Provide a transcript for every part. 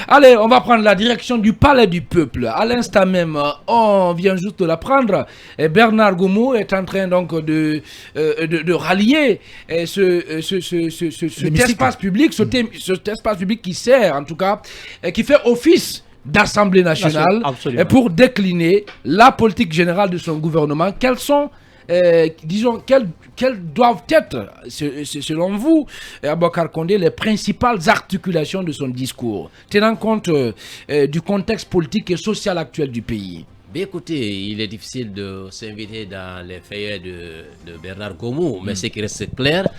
Allez, on va prendre la direction du palais du peuple. À l'instant même, on vient juste de l'apprendre. Bernard Goumou est en train donc de rallier cet espace public, cet espace public qui sert en tout cas, qui fait office d'Assemblée nationale pour décliner la politique générale de son gouvernement. Quelles sont, disons, quelles doivent être, selon vous, Aboubacar Condé, les principales articulations de son discours, tenant compte du contexte politique et social actuel du pays? Bien, écoutez, il est difficile de s'inviter dans les feuillets de Bernard Goumou, mais ce qui reste clair,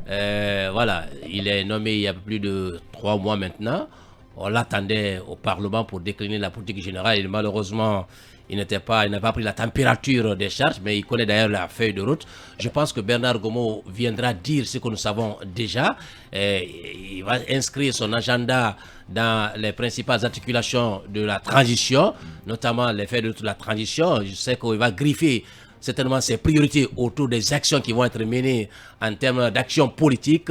voilà, il est nommé il y a plus de 3 mois maintenant. On l'attendait au Parlement pour décliner la politique générale et malheureusement, il n'a pas pris la température des charges, mais il connaît d'ailleurs la feuille de route. Je pense que Bernard Goumou viendra dire ce que nous savons déjà. Il va inscrire son agenda dans les principales articulations de la transition, notamment les feuilles de route de la transition. Je sais qu'il va griffer certainement ses priorités autour des actions qui vont être menées en termes d'action politique,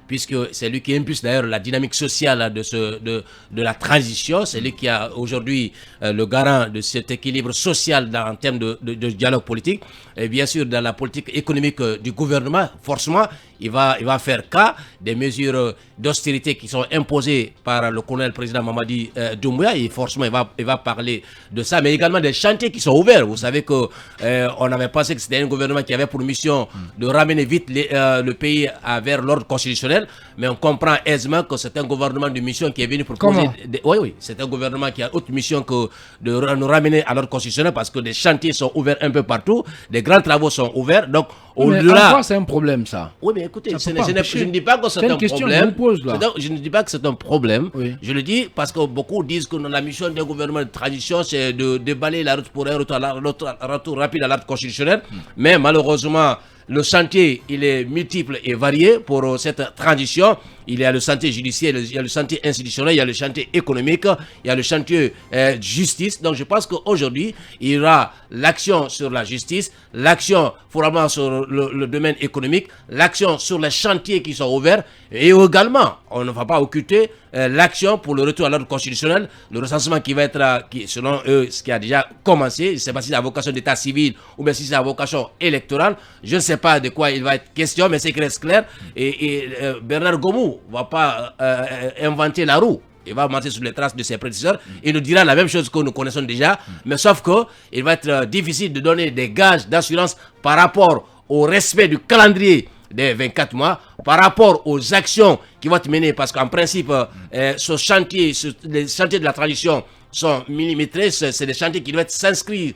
puisque c'est lui qui impulse d'ailleurs la dynamique sociale de la transition. C'est lui qui a aujourd'hui le garant de cet équilibre social en termes de dialogue politique. Et bien sûr, dans la politique économique du gouvernement, forcément, il va faire cas des mesures d'austérité qui sont imposées par le colonel président Mamadi Doumbouya. Et forcément, il va parler de ça, mais également des chantiers qui sont ouverts. Vous savez qu'on avait pensé que c'était un gouvernement qui avait pour mission de ramener vite le pays vers l'ordre constitutionnel, mais on comprend aisément que c'est un gouvernement de mission qui est venu proposer... Oui, c'est un gouvernement qui a autre mission que de nous ramener à l'ordre constitutionnel, parce que des chantiers sont ouverts un peu partout, des grands travaux sont ouverts, donc au-delà... c'est un problème, ça. Oui, mais écoutez, je ne dis pas que c'est un problème. Je ne dis pas que c'est un problème. Oui. Je le dis parce que beaucoup disent que la mission d'un gouvernement de transition, c'est de déballer la route pour un retour rapide à l'ordre constitutionnel. Mais malheureusement, le chantier, il est multiple et varié pour cette transition. Il y a le chantier judiciaire, il y a le chantier institutionnel, il y a le chantier économique, il y a le chantier justice. Donc je pense qu'aujourd'hui, il y aura l'action sur la justice, l'action probablement sur le domaine économique, l'action sur les chantiers qui sont ouverts, et également, on ne va pas occulter l'action pour le retour à l'ordre constitutionnel, le recensement qui va être, selon eux, ce qui a déjà commencé. Je ne sais pas si c'est la vocation d'état civil ou bien si c'est la vocation électorale. Je ne sais pas de quoi il va être question, mais c'est reste clair. Et Bernard Goumou ne va pas inventer la roue. Il va monter sur les traces de ses prédécesseurs. Il nous dira la même chose que nous connaissons déjà. Mais sauf qu'il va être difficile de donner des gages d'assurance par rapport au respect du calendrier des 24 mois, par rapport aux actions qui vont être menées. Parce qu'en principe, les chantiers de la transition sont millimétrés. C'est des chantiers qui doivent s'inscrire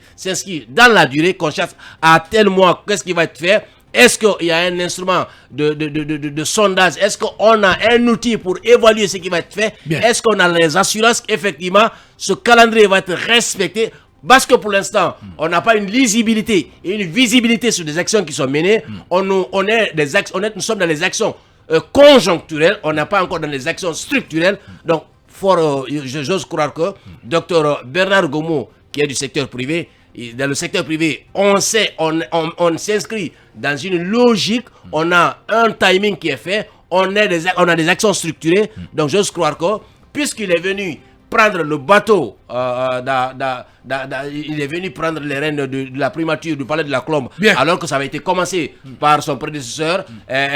dans la durée, qu'on cherche à tel mois, qu'est-ce qui va être fait. Est-ce qu'il y a un instrument de sondage? Est-ce qu'on a un outil pour évaluer ce qui va être fait? Est-ce qu'on a les assurances qu'effectivement ce calendrier va être respecté? Parce que pour l'instant, on n'a pas une lisibilité et une visibilité sur des actions qui sont menées. Nous sommes dans les actions conjoncturelles, on n'a pas encore dans les actions structurelles. Donc, j'ose croire que Dr Bernard Goumou, qui est du secteur privé, dans le secteur privé, on s'inscrit dans une logique, on a un timing qui est fait, on a des actions structurées. Donc j'ose croire que, puisqu'il est venu prendre le bateau, il est venu prendre les rênes de la primature du palais de la Colombe, alors que ça avait été commencé par son prédécesseur,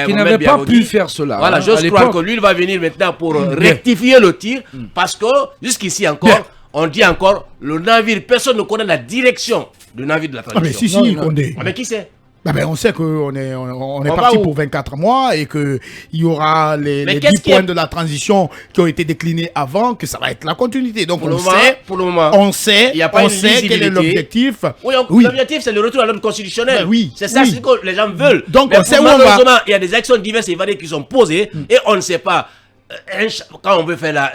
qui n'avait pas pu faire cela. Voilà, j'ose croire que lui, il va venir maintenant pour rectifier le tir, parce que jusqu'ici encore, on dit encore, le navire, personne ne connaît la direction du navire de la transition. Mais si, Condé. Mais qui sait? On sait qu'on est parti pour 24 mois et qu'il y aura les 10 points de la transition qui ont été déclinés avant, que ça va être la continuité. Donc on sait quel est l'objectif. Oui, l'objectif c'est le retour à l'ordre constitutionnel. C'est ça ce que les gens veulent. Donc on sait où il y a des actions diverses et variées qui sont posées et on ne sait pas. Quand on veut faire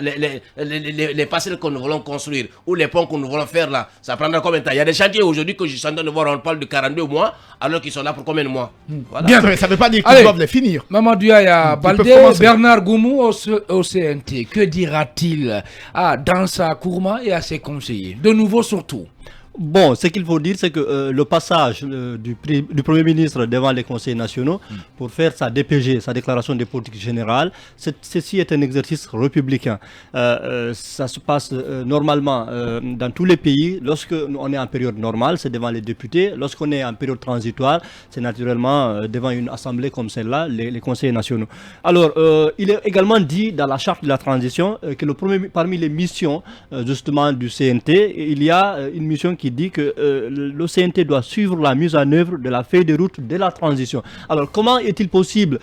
les passerelles que nous voulons construire ou les ponts que nous voulons faire là, ça prendra combien de temps? Il y a des chantiers aujourd'hui que je suis en train de voir, on parle de 42 mois alors qu'ils sont là pour combien de mois? Voilà. Bien, ça ne veut pas dire qu'ils doivent les finir. Mamadou Yaya Baldé, Bernard Goumou au CNT, que dira-t-il à Dansa Kourma et à ses conseillers? De nouveau surtout, Bon, ce qu'il faut dire, c'est que le passage du Premier ministre devant les conseils nationaux pour faire sa DPG, sa déclaration de politique générale, ceci est un exercice républicain. Ça se passe normalement dans tous les pays. Lorsque on est en période normale, c'est devant les députés. Lorsqu'on est en période transitoire, c'est naturellement devant une assemblée comme celle-là, les conseils nationaux. Alors, il est également dit dans la charte de la transition que parmi les missions justement du CNT, il y a une mission qui dit que le CNT doit suivre la mise en œuvre de la feuille de route de la transition. Alors, comment est-il possible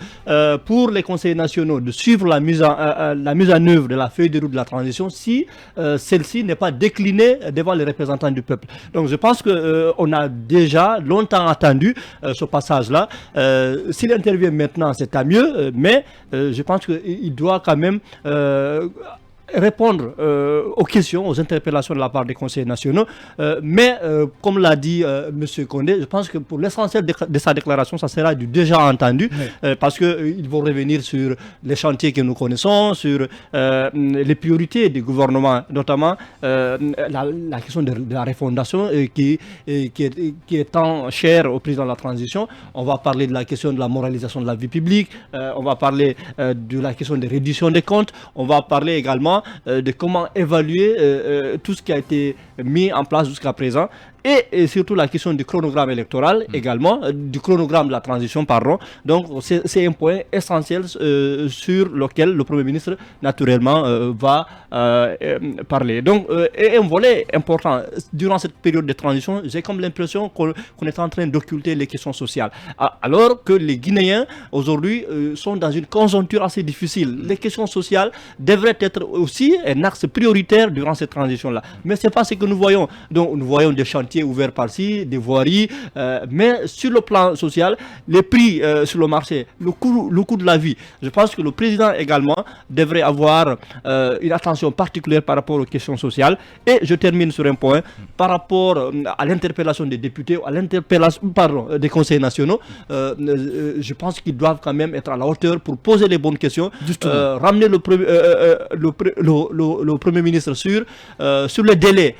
pour les conseils nationaux de suivre la mise en œuvre de la feuille de route de la transition si celle-ci n'est pas déclinée devant les représentants du peuple? Donc, je pense qu'on a déjà longtemps attendu ce passage-là. S'il intervient maintenant, c'est à mieux, mais je pense qu'il doit quand même répondre aux questions, aux interpellations de la part des conseils nationaux. Mais, comme l'a dit M. Condé, je pense que pour l'essentiel de sa déclaration, ça sera du déjà entendu, parce qu'ils vont revenir sur les chantiers que nous connaissons, sur les priorités du gouvernement, notamment la question de la refondation qui est tant chère au président de la transition. On va parler de la question de la moralisation de la vie publique, on va parler de la question de reddition des comptes, on va parler également de comment évaluer tout ce qui a été mis en place jusqu'à présent. Et surtout la question du chronogramme électoral également, du chronogramme de la transition, pardon. Donc c'est un point essentiel sur lequel le Premier ministre naturellement va parler. Donc et un volet important durant cette période de transition, j'ai comme l'impression qu'on est en train d'occulter les questions sociales, alors que les Guinéens aujourd'hui sont dans une conjoncture assez difficile. Les questions sociales devraient être aussi un axe prioritaire durant cette transition-là. Mais c'est pas ce que nous voyons. Donc nous voyons des chantiers ouverts par-ci, des voiries, mais sur le plan social, les prix sur le marché, le coût de la vie, je pense que le président également devrait avoir une attention particulière par rapport aux questions sociales. Et je termine sur un point, par rapport à l'interpellation des députés, à l'interpellation, des conseils nationaux, je pense qu'ils doivent quand même être à la hauteur pour poser les bonnes questions, ramener le Premier ministre sur les délais,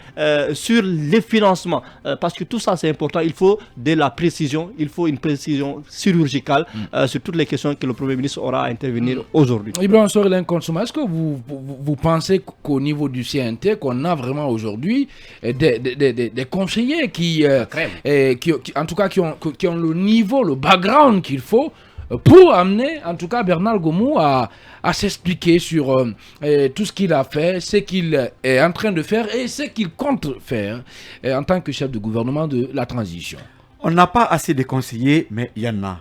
sur les financements, parce que tout ça c'est important. Il faut de la précision, il faut une précision chirurgicale sur toutes les questions que le Premier ministre aura à intervenir aujourd'hui. Ibrahim Sorelin Consoma, est-ce que vous pensez qu'au niveau du CNT, qu'on a vraiment aujourd'hui des conseillers qui en tout cas qui ont le niveau, le background qu'il faut pour amener en tout cas Bernard Gomou à s'expliquer sur tout ce qu'il a fait, ce qu'il est en train de faire et ce qu'il compte faire en tant que chef de gouvernement de la transition? On n'a pas assez de conseillers, mais il y en a.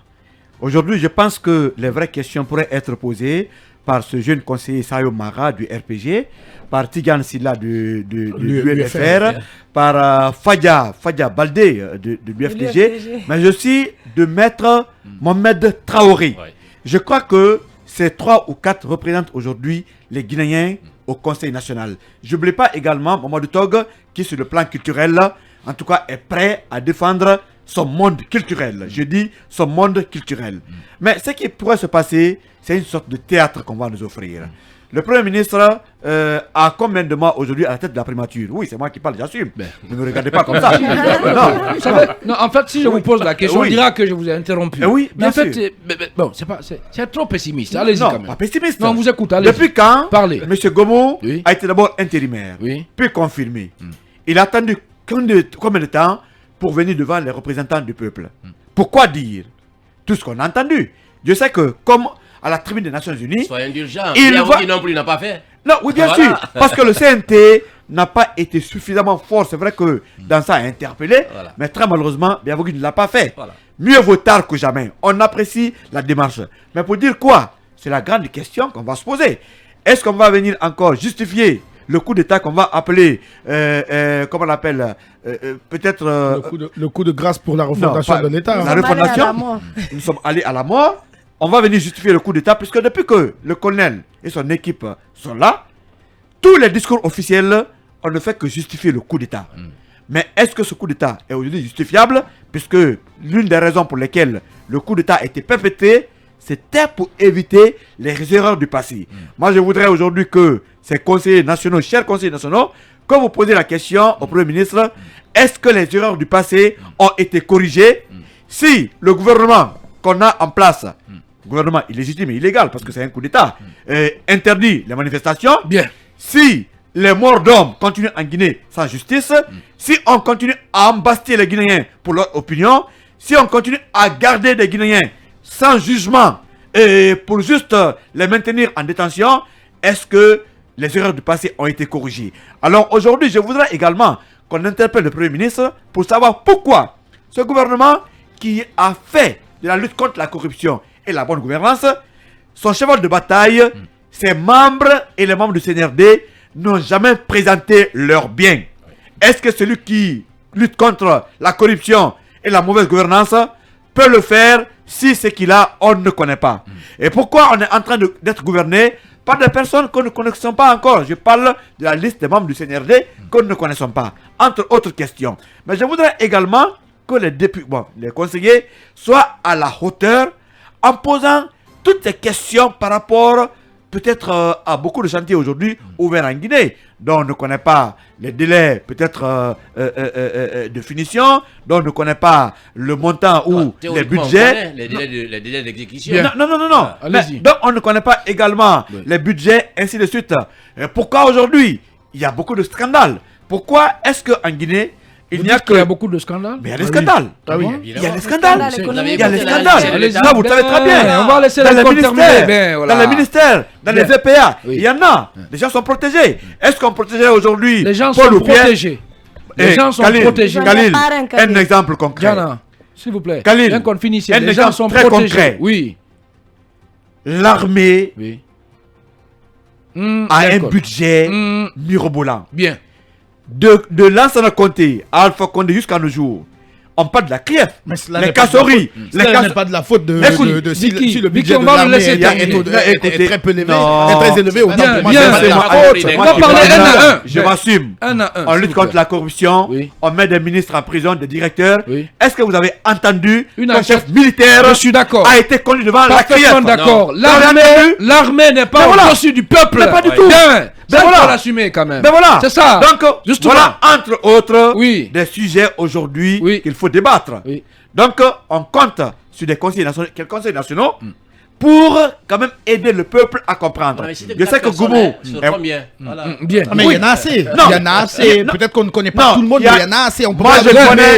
Aujourd'hui, je pense que les vraies questions pourraient être posées par ce jeune conseiller Sayo Mara du RPG, par Tigane Silla de l'UFR, par Fadia Baldé de l'UFDG, mais aussi de maître Mohamed Traoré. Ouais. Je crois que ces 3 ou 4 représentent aujourd'hui les Guinéens au Conseil national. Je n'oublie pas également Mamadou Tog, qui sur le plan culturel, en tout cas, est prêt à défendre son monde culturel. Je dis son monde culturel. Mais ce qui pourrait se passer, c'est une sorte de théâtre qu'on va nous offrir. Le Premier ministre a combien de mois aujourd'hui à la tête de la primature? Oui, c'est moi qui parle, j'assume. Vous ne me regardez pas comme ça. Non, en fait, si je vous pose la question, on dira que je vous ai interrompu. Oui, mais en fait, bon, c'est trop pessimiste. Allez-y quand même. Pas pessimiste. Non, on vous écoute. Depuis quand parlez. M. Gomou a été d'abord intérimaire, puis confirmé. Il a attendu combien de temps pour venir devant les représentants du peuple? Pourquoi dire tout ce qu'on a entendu? Je sais que, comme à la tribune des Nations Unies, soyez indulgent. Il non plus n'a pas fait. Non, oui, bien sûr, parce que le CNT n'a pas été suffisamment fort. C'est vrai que dans ça a interpellé, mais très malheureusement, bien qu'il ne l'a pas fait. Mieux vaut tard que jamais. On apprécie la démarche. Mais pour dire quoi? C'est la grande question qu'on va se poser. Est-ce qu'on va venir encore justifier le coup d'État qu'on va appeler, comment on l'appelle, peut-être... le coup de grâce pour la refondation de l'État. La refondation, nous sommes allés à la mort. On va venir justifier le coup d'État, puisque depuis que le colonel et son équipe sont là, tous les discours officiels, on ne fait que justifier le coup d'État. Mais est-ce que ce coup d'État est aujourd'hui justifiable? Puisque l'une des raisons pour lesquelles le coup d'État a été perpétré, c'était pour éviter les erreurs du passé. Moi, je voudrais aujourd'hui que ces conseillers nationaux, chers conseillers nationaux, quand vous posez la question au Premier ministre, est-ce que les erreurs du passé ont été corrigées? Si le gouvernement qu'on a en place, gouvernement illégitime et illégal parce que c'est un coup d'État, interdit les manifestations, bien. Si les morts d'hommes continuent en Guinée sans justice, si on continue à embastiller les Guinéens pour leur opinion, si on continue à garder des Guinéens sans jugement et pour juste les maintenir en détention, est-ce que les erreurs du passé ont été corrigées? Alors aujourd'hui, je voudrais également qu'on interpelle le Premier ministre pour savoir pourquoi ce gouvernement qui a fait de la lutte contre la corruption et la bonne gouvernance son cheval de bataille, ses membres et les membres du CNRD n'ont jamais présenté leurs biens. Est-ce que celui qui lutte contre la corruption et la mauvaise gouvernance peut le faire si ce qu'il a, on ne connaît pas? Et pourquoi on est en train d'être gouverné par des personnes qu'on ne connaissons pas encore? Je parle de la liste des membres du CNRD qu'on ne connaissons pas, entre autres questions. Mais je voudrais également que les députés, les conseillers soient à la hauteur en posant toutes ces questions par rapport peut-être à beaucoup de chantiers aujourd'hui ouverts en Guinée, dont on ne connaît pas les délais peut-être de finition, dont on ne connaît pas le montant ou les budgets. Les délais d'exécution. Non. Donc on ne connaît pas également les budgets, ainsi de suite. Et pourquoi aujourd'hui il y a beaucoup de scandales? Pourquoi est-ce qu'en Guinée, il n'y a que... Il y a beaucoup de scandales. Mais il y a des scandales. Il y a des scandales. Il y a des scandales. Ça, vous le savez très bien. On va laisser dans les ministères, dans les ministères, dans les VPA, il y en a. Les gens sont protégés. Est-ce qu'on protégeait aujourd'hui les gens sont protégés. Les gens sont protégés. Khalil, un exemple concret. Diana, s'il vous plaît. Khalil, bien qu'on finisse. un Les gens sont très protégés. Concret. Oui. L'armée a un budget mirobolant. Bien. De Lansana Conté à Alpha Condé jusqu'à nos jours, on parle de la CRIEF, les casseries. Cela n'est pas de la faute de si le budget de l'armée est très peu élevé, très élevé. Je m'assume. On lutte contre la corruption, on met des ministres en prison, des directeurs. Est-ce que vous avez entendu qu'un chef militaire a été conduit devant la CRIEF? D'accord. L'armée n'est pas au-dessus du peuple. Pas du tout. Ben voilà. L'assumer quand même. Ben voilà. C'est ça. Donc, justement, voilà, entre autres, des sujets aujourd'hui qu'il faut débattre. Donc, on compte sur des conseils nationaux, pour quand même aider le peuple à comprendre. Je sais que Goumou... Bien. Mais il y en a assez. Il y en a assez. Peut-être qu'on ne connaît pas tout le monde, mais il y en a assez. Moi,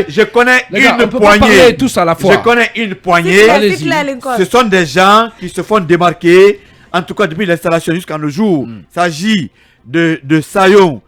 je connais une poignée. Tous à la fois. Je connais une poignée. Ce sont des gens qui se font démarquer. En tout cas, depuis l'installation jusqu'à nos jours, il s'agit de Sayom,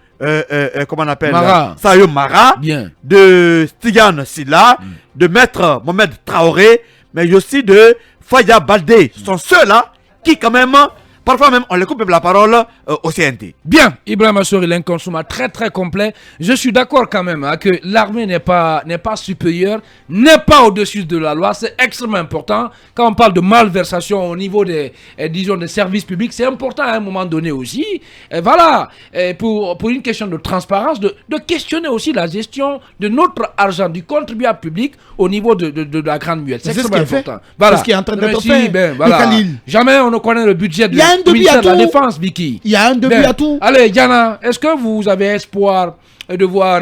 comment on appelle Sayom Mara, de Stigan Silla, de Maître Mohamed Traoré, mais aussi de Faya Baldé. Ce sont ceux-là qui, quand même, parfois même, on les coupe la parole au CNT. Bien, Ibrahim Assouri, l'inconsommat très très complet. Je suis d'accord quand même que l'armée n'est pas supérieure, n'est pas au-dessus de la loi. C'est extrêmement important. Quand on parle de malversation au niveau des, disons, des services publics, c'est important à un moment donné aussi. Et voilà, pour une question de transparence, de questionner aussi la gestion de notre argent, du contribuable public au niveau de la grande muette. C'est extrêmement important. Voilà. C'est ce qui est en train d'être fait. Voilà. Jamais on ne connaît le budget de ministère de la Défense, Vicky. Il y a un début à tout. Allez, Diana, est-ce que vous avez espoir de voir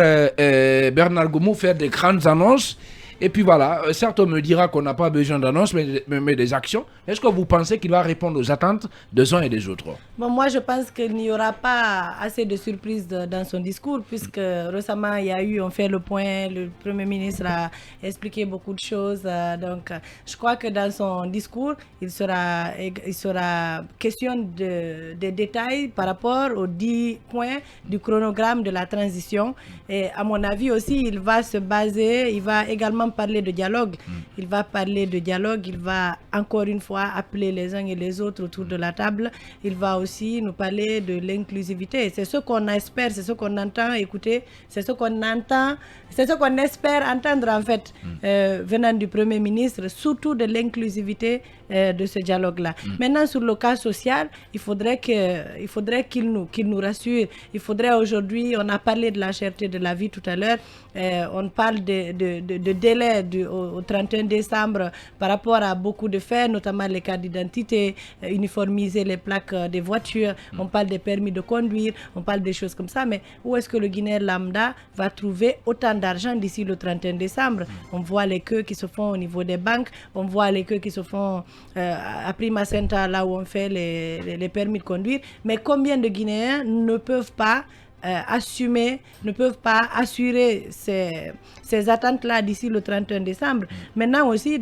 Bernard Goumou faire des grandes annonces? Et puis voilà, certes on me dira qu'on n'a pas besoin d'annonces, mais des actions. Est-ce que vous pensez qu'il va répondre aux attentes des uns et des autres? Bon, moi je pense qu'il n'y aura pas assez de surprises dans son discours, puisque récemment on fait le point, le Premier ministre a expliqué beaucoup de choses. Donc je crois que dans son discours, il sera question de détails par rapport aux 10 points du chronogramme de la transition. Et à mon avis aussi, il va se baser, il va également parler de dialogue. Il va parler de dialogue, il va encore une fois appeler les uns et les autres autour de la table. Il va aussi nous parler de l'inclusivité. C'est ce qu'on espère, c'est ce qu'on entend écouter, c'est ce qu'on entend, c'est ce qu'on espère entendre en fait venant du Premier ministre, surtout de l'inclusivité de ce dialogue-là. Maintenant, sur le cas social, il faudrait qu'il nous rassure. Il faudrait aujourd'hui, on a parlé de la cherté de la vie tout à l'heure, on parle de délai au 31 décembre par rapport à beaucoup de faits, notamment les cartes d'identité, uniformiser les plaques des voitures, on parle des permis de conduire, on parle des choses comme ça, mais où est-ce que le Guinéen lambda va trouver autant d'argent d'ici le 31 décembre? On voit les queues qui se font au niveau des banques, on voit les queues qui se font à Prima Center, là où on fait les permis de conduire, mais combien de Guinéens ne peuvent pas ne peuvent pas assurer ces attentes-là d'ici le 31 décembre. Maintenant aussi,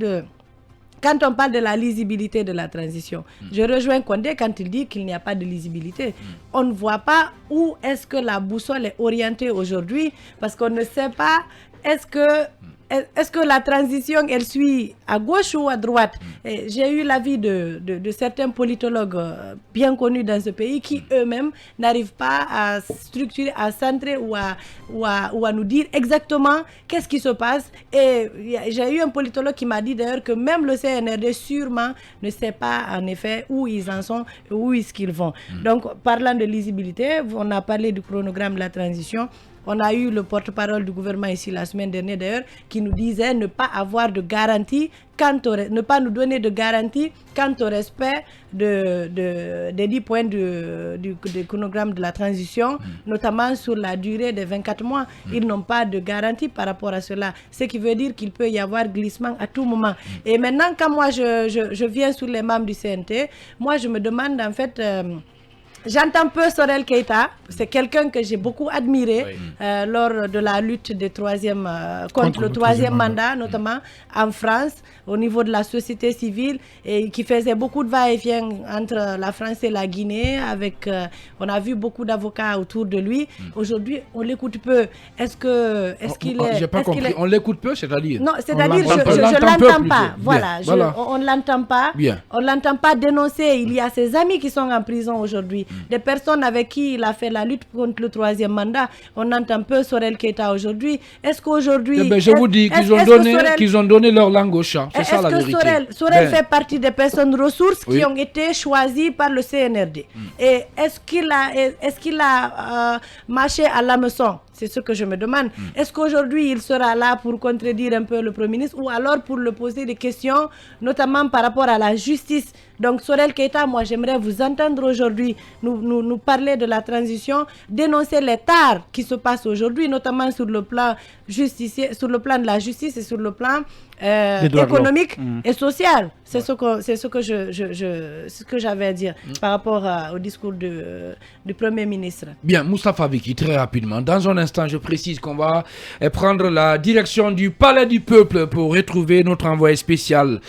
quand on parle de la lisibilité de la transition, je rejoins Condé quand il dit qu'il n'y a pas de lisibilité. On ne voit pas où est-ce que la boussole est orientée aujourd'hui, parce qu'on ne sait pas est-ce que la transition, elle suit à gauche ou à droite? J'ai eu l'avis de certains politologues bien connus dans ce pays qui eux-mêmes n'arrivent pas à structurer, à centrer ou à nous dire exactement qu'est-ce qui se passe. Et j'ai eu un politologue qui m'a dit d'ailleurs que même le CNRD sûrement ne sait pas en effet où ils en sont, où est-ce qu'ils vont. Donc, parlant de lisibilité, on a parlé du chronogramme de la transition. On a eu le porte-parole du gouvernement ici la semaine dernière d'ailleurs qui nous disait ne pas avoir de garantie, ne pas nous donner de garantie quant au respect des 10 points du chronogramme de la transition, notamment sur la durée des 24 mois. Ils n'ont pas de garantie par rapport à cela, ce qui veut dire qu'il peut y avoir glissement à tout moment. Et maintenant, quand moi je viens sur les membres du CNT, moi je me demande en fait... J'entends peu Sorel Keita, c'est quelqu'un que j'ai beaucoup admiré lors de la lutte contre le troisième mandat, notamment en France, au niveau de la société civile, et qui faisait beaucoup de va-et-vient entre la France et la Guinée. On a vu beaucoup d'avocats autour de lui. Aujourd'hui, on l'écoute peu. J'ai pas compris. On l'écoute peu, c'est-à-dire? Non, c'est-à-dire je l'entends pas. Voilà, on ne l'entend pas. On ne l'entend pas dénoncer. Il y a ses amis qui sont en prison aujourd'hui. Des personnes avec qui il a fait la lutte contre le troisième mandat. On entend peu Sorel Keita aujourd'hui. Est-ce qu'aujourd'hui... je vous dis qu'ils ont donné leur langue au chat. C'est ça la vérité. Sorel fait partie des personnes ressources qui ont été choisies par le CNRD. Et est-ce qu'il a marché à l'hameçon? C'est ce que je me demande. Est-ce qu'aujourd'hui, il sera là pour contredire un peu le Premier ministre ou alors pour le poser des questions, notamment par rapport à la justice? Donc, Sorel Keita, moi, j'aimerais vous entendre aujourd'hui nous parler de la transition, dénoncer les tares qui se passent aujourd'hui, notamment sur le plan de la justice et sur le plan économique et social. C'est ce que j'avais à dire par rapport au discours du Premier ministre. Bien, Moustapha Biki, très rapidement. Dans un instant, je précise qu'on va prendre la direction du Palais du Peuple pour retrouver notre envoyé spécial,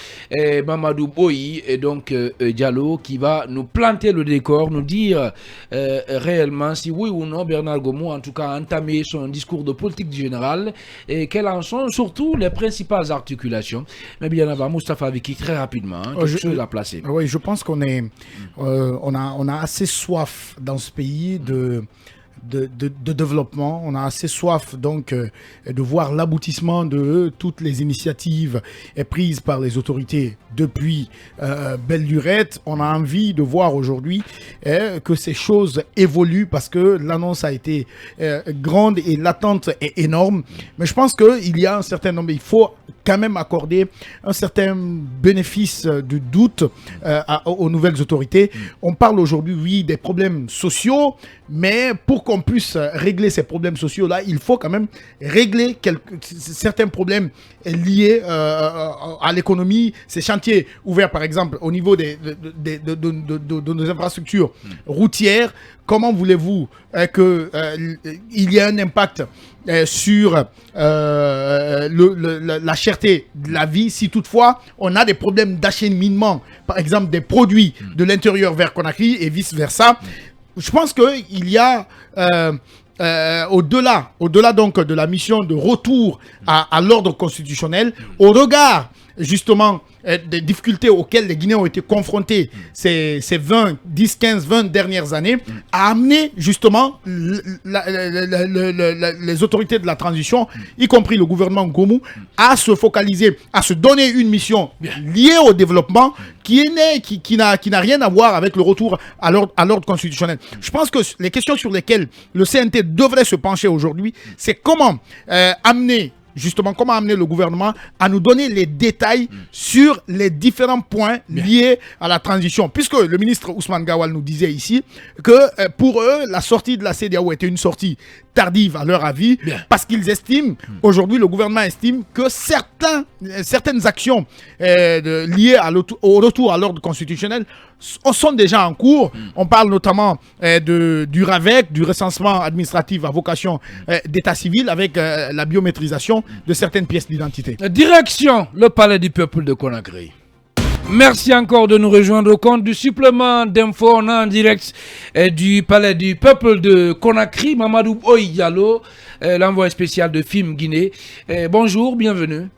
Mamadou Boyi, et donc Diallo, qui va nous planter le décor, nous dire réellement si oui ou non Bernard Gomo, en tout cas, a entamé son discours de politique générale et quelles en sont surtout les principales articulations. Mais bien avant, Moustapha Biki, très rapidement, quelque chose à placer. Oui, je pense qu'on a assez soif dans ce pays de développement. On a assez soif donc de voir l'aboutissement de toutes les initiatives prises par les autorités depuis belle lurette. On a envie de voir aujourd'hui que ces choses évoluent parce que l'annonce a été grande et l'attente est énorme. Mais je pense qu'il y a un certain nombre, il faut quand même accorder un certain bénéfice de doute aux nouvelles autorités. On parle aujourd'hui, oui, des problèmes sociaux, mais pour qu'on puisse régler ces problèmes sociaux-là, il faut quand même régler certains problèmes liés à l'économie. Ces chantiers ouverts, par exemple, au niveau de nos infrastructures routières, comment voulez-vous qu'il y ait un impact sur la cherté de la vie si toutefois on a des problèmes d'acheminement, par exemple des produits de l'intérieur vers Conakry et vice-versa. Je pense qu'il y a au-delà donc de la mission de retour à l'ordre constitutionnel, au regard justement des difficultés auxquelles les Guinéens ont été confrontés ces 10, 15, 20 dernières années, a amené justement les autorités de la transition, y compris le gouvernement Gomu, à se focaliser, à se donner une mission liée au développement qui n'a rien à voir avec le retour à l'ordre constitutionnel. Je pense que les questions sur lesquelles le CNT devrait se pencher aujourd'hui, c'est comment amener le gouvernement à nous donner les détails sur les différents points liés à la transition. Puisque le ministre Ousmane Gawal nous disait ici que pour eux, la sortie de la CEDEAO était une sortie tardive à leur avis, parce qu'ils estiment, aujourd'hui le gouvernement estime que certaines actions liées au retour à l'ordre constitutionnel sont déjà en cours. On parle notamment du RAVEC, du recensement administratif à vocation d'état civil, avec la biométrisation de certaines pièces d'identité. Direction le palais du peuple de Conakry. Merci encore de nous rejoindre au compte du supplément d'info. On est en direct du palais du peuple de Conakry. Mamadou Oyalo, l'envoyé spécial de FIM Guinée. Bonjour, bienvenue.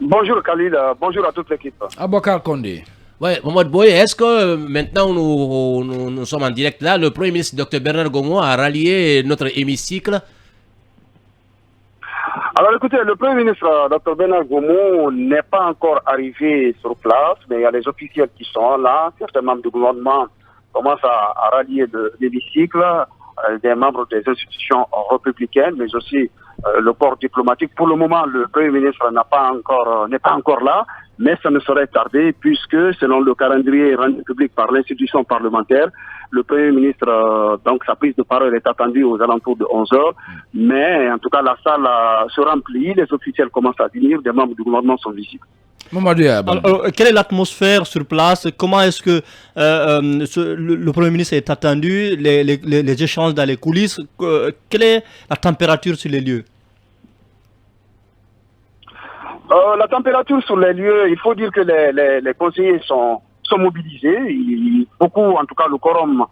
Bonjour Khalil, bonjour à toute l'équipe. Abouakar Condé. Ouais, Mohamed Boye, est-ce que maintenant nous sommes en direct là, le Premier ministre Dr Bernard Gomo a rallié notre hémicycle? Alors écoutez, le Premier ministre Dr Bernard Gomo n'est pas encore arrivé sur place, mais il y a les officiels qui sont là, certains membres du gouvernement commencent à rallier l'hémicycle, des membres des institutions républicaines, mais aussi le corps diplomatique. Pour le moment, le Premier ministre n'est pas encore là, mais ça ne saurait tarder puisque, selon le calendrier rendu public par l'institution parlementaire, le Premier ministre, donc sa prise de parole est attendue aux alentours de 11h, mais en tout cas la salle se remplit, les officiels commencent à venir, des membres du gouvernement sont visibles. Alors, quelle est l'atmosphère sur place? Comment est-ce que le Premier ministre est attendu? Les échanges dans les coulisses? Quelle est la température sur les lieux? La température sur les lieux, il faut dire que les conseillers sont mobilisés. Beaucoup, en tout cas le quorum,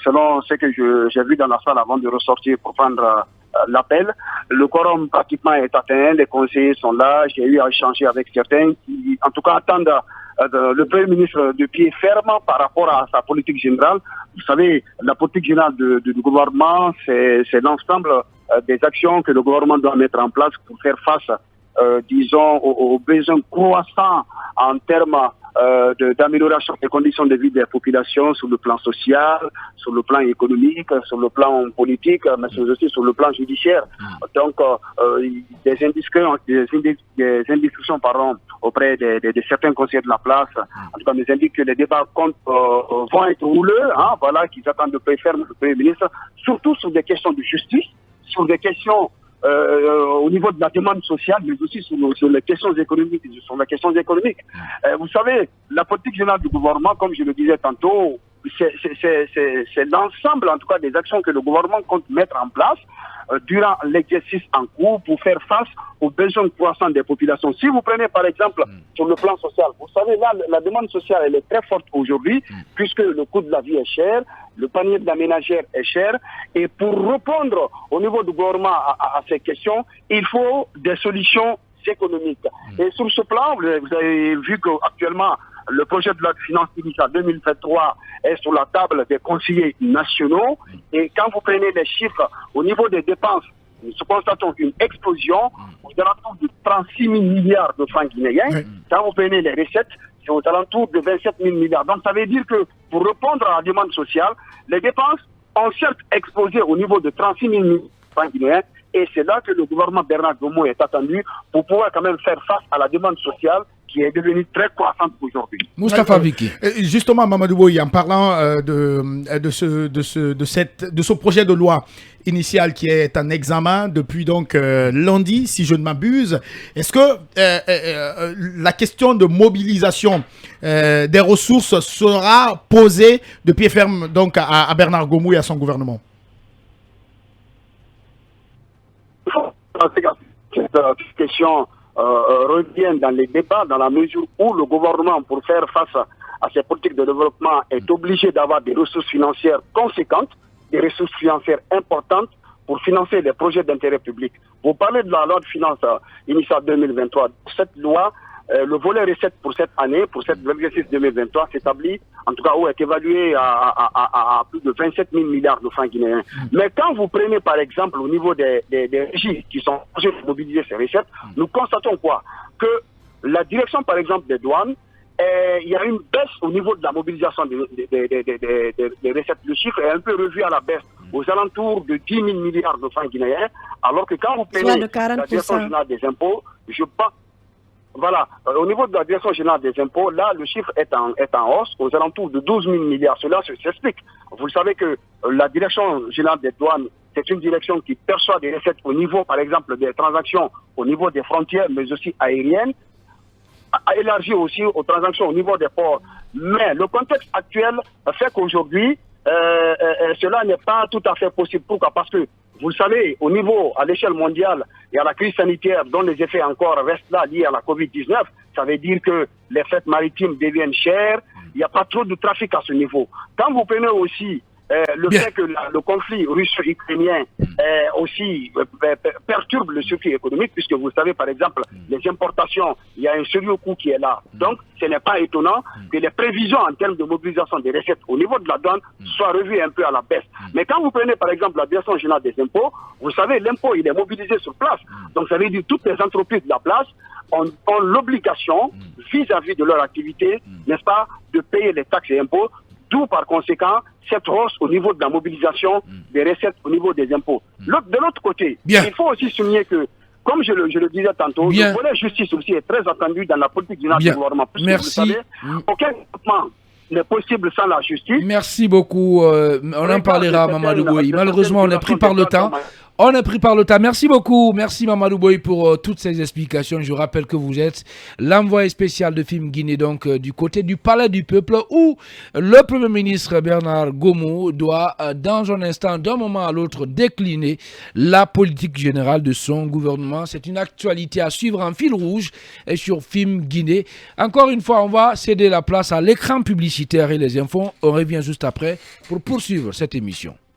selon ce que j'ai vu dans la salle avant de ressortir pour prendre l'appel, le quorum pratiquement est atteint, les conseillers sont là, j'ai eu à échanger avec certains qui, en tout cas, attendent le Premier ministre de pied ferme par rapport à sa politique générale. Vous savez, la politique générale du gouvernement, c'est l'ensemble des actions que le gouvernement doit mettre en place pour faire face disons, aux besoins croissants en termes d'amélioration des conditions de vie des populations sur le plan social, sur le plan économique, sur le plan politique, mais aussi sur le plan judiciaire. Donc, des indiscussions auprès de certains conseillers de la place, en tout cas, nous indiquent que les débats vont être houleux, voilà, qu'ils attendent de paix ferme le Premier ministre, surtout sur des questions de justice, sur des questions au niveau de la demande sociale, mais aussi sur les questions économiques. Vous savez, la politique générale du gouvernement, comme je le disais tantôt, c'est l'ensemble, en tout cas, des actions que le gouvernement compte mettre en place durant l'exercice en cours pour faire face aux besoins croissants des populations. Si vous prenez par exemple sur le plan social, vous savez là, la demande sociale elle est très forte aujourd'hui puisque le coût de la vie est cher, le panier de la ménagère est cher et pour répondre au niveau du gouvernement à ces questions, il faut des solutions économiques. Et sur ce plan, vous avez vu qu'actuellement, le projet de loi de finances initiale 2023 est sur la table des conseillers nationaux. Et quand vous prenez les chiffres au niveau des dépenses, nous constatons une explosion aux alentours de 36 000 milliards de francs guinéens. Quand vous prenez les recettes, c'est aux alentours de 27 000 milliards. Donc ça veut dire que pour répondre à la demande sociale, les dépenses ont certes explosé au niveau de 36 000 milliards de francs guinéens. Et c'est là que le gouvernement Bernard Gomo est attendu pour pouvoir quand même faire face à la demande sociale qui est devenue très croissante aujourd'hui. Moustapha Viki. Justement, Mamadou Boye, en parlant de ce projet de loi initial qui est en examen depuis donc lundi, si je ne m'abuse, est-ce que la question de mobilisation des ressources sera posée de pied ferme donc à Bernard Gomo et à son gouvernement? Cette question revient dans les débats dans la mesure où le gouvernement, pour faire face à ces politiques de développement, est obligé d'avoir des ressources financières conséquentes, des ressources financières importantes pour financer les projets d'intérêt public. Vous parlez de la loi de finances initiale 2023. Cette loi le volet recettes pour cette année, pour cette exercice 2023, s'établit, en tout cas, où est évalué à plus de 27 000 milliards de francs guinéens. Mais quand vous prenez, par exemple, au niveau des régies qui sont chargées de mobiliser ces recettes, nous constatons quoi? Que la direction, par exemple, des douanes, il y a une baisse au niveau de la mobilisation des recettes. Le chiffre est un peu revu à la baisse, aux alentours de 10 000 milliards de francs guinéens, alors que quand vous prenez la direction générale des impôts, je pense, voilà, au niveau de la direction générale des impôts, là, le chiffre est en hausse, aux alentours de 12 000 milliards. Cela s'explique. Vous le savez que la direction générale des douanes, c'est une direction qui perçoit des recettes au niveau, par exemple, des transactions au niveau des frontières, mais aussi aériennes, élargi aussi aux transactions au niveau des ports. Mais le contexte actuel fait qu'aujourd'hui, cela n'est pas tout à fait possible. Pourquoi? Parce que, vous le savez, au niveau, à l'échelle mondiale, il y a la crise sanitaire dont les effets encore restent là liés à la Covid-19. Ça veut dire que les frais maritimes deviennent chers. Il n'y a pas trop de trafic à ce niveau. Quand vous prenez aussi le fait que le conflit russo-ukrainien aussi perturbe le circuit économique, puisque vous savez, par exemple, les importations, il y a un sérieux coût qui est là. Donc, ce n'est pas étonnant que les prévisions en termes de mobilisation des recettes au niveau de la douane soient revues un peu à la baisse. Mais quand vous prenez, par exemple, la direction générale des impôts, vous savez, l'impôt, il est mobilisé sur place. Donc, ça veut dire que toutes les entreprises de la place ont l'obligation, vis-à-vis de leur activité, n'est-ce pas, de payer les taxes et impôts. D'où, par conséquent, cette hausse au niveau de la mobilisation des recettes au niveau des impôts. De l'autre côté, il faut aussi souligner que, comme je le disais tantôt, le volet justice aussi est très attendu dans la politique générale du gouvernement. Merci. Vous le savez, aucun développement n'est possible sans la justice. Merci beaucoup. On en parlera, Mamadou Boye. Malheureusement, on est pris par le temps. On est pris par le temps. Merci beaucoup. Merci Mamadou Boye pour toutes ces explications. Je rappelle que vous êtes l'envoyé spécial de Film Guinée, donc du côté du Palais du Peuple, où le Premier ministre Bernard Gomo doit, dans un instant, d'un moment à l'autre, décliner la politique générale de son gouvernement. C'est une actualité à suivre en fil rouge et sur Film Guinée. Encore une fois, on va céder la place à l'écran publicitaire et les infos. On revient juste après pour poursuivre cette émission.